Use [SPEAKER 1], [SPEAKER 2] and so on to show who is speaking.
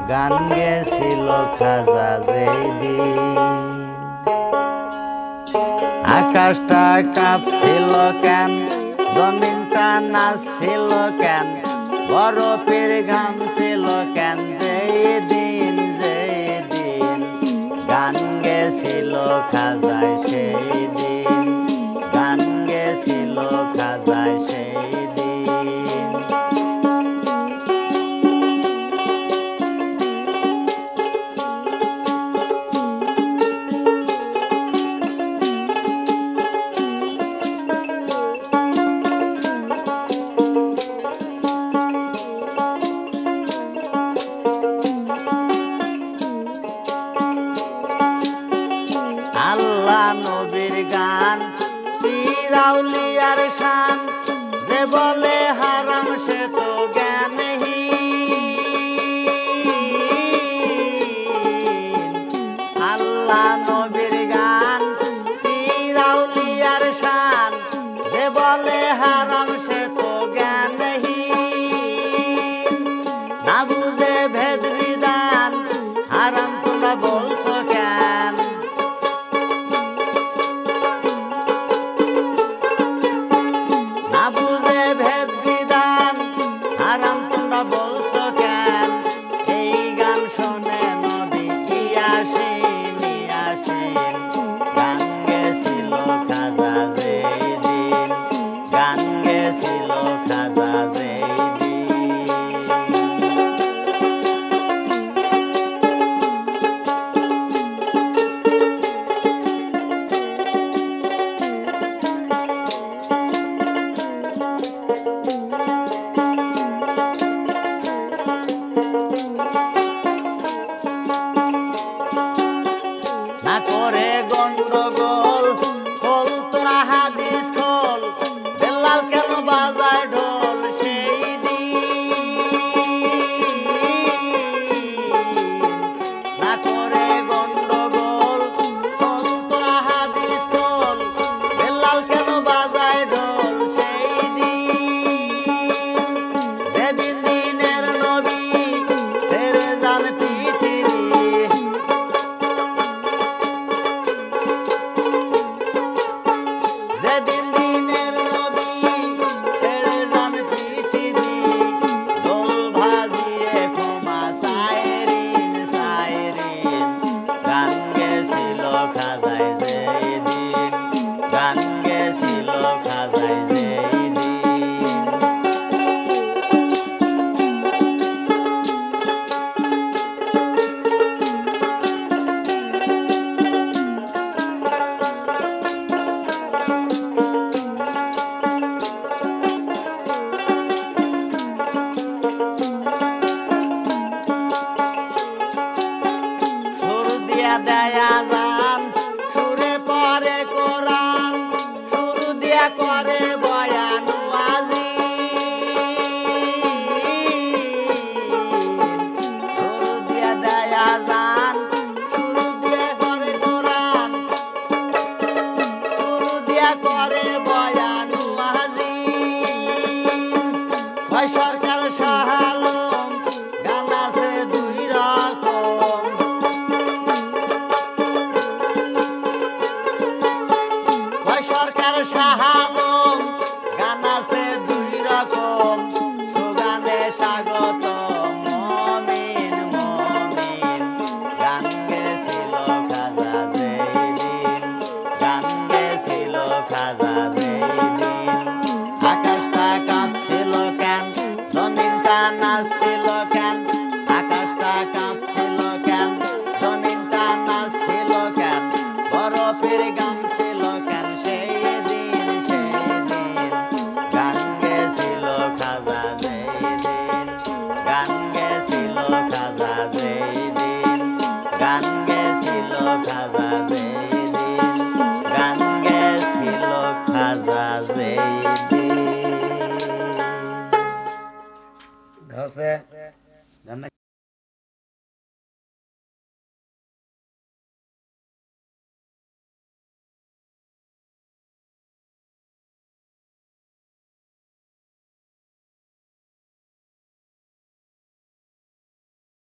[SPEAKER 1] গান গেছিল খাজা যেদিন আকাশটা কাঁপছিল কেন জমিনটা নাচছিল কেন বরফের ঘাম ছিল কেন যেদিন গান গেছিল খাজায় সেই দিন গান গেছিল খাজায় সেই দিন আল্লাহ নবীর গান পীর আউলিয়ার শান যে বলে হারাম সে তো জ্ঞানহীন আল্লাহ নবীর গান পীর আউলিয়ার শান যে বলে হারাম সে তো জ্ঞানহীন না বুঝে ভেদ বিধান হারাম তোমরা বলছো কেন না বুঝে ভেদ বিধান হারাম তোমরা বলছো কেন এই গান শোনে নবী ইয়াসিন ইয়াসিন গান গেছিল খাজা যেদিন গান গেছিল খাজা যেদিন না করে গন্ডগোল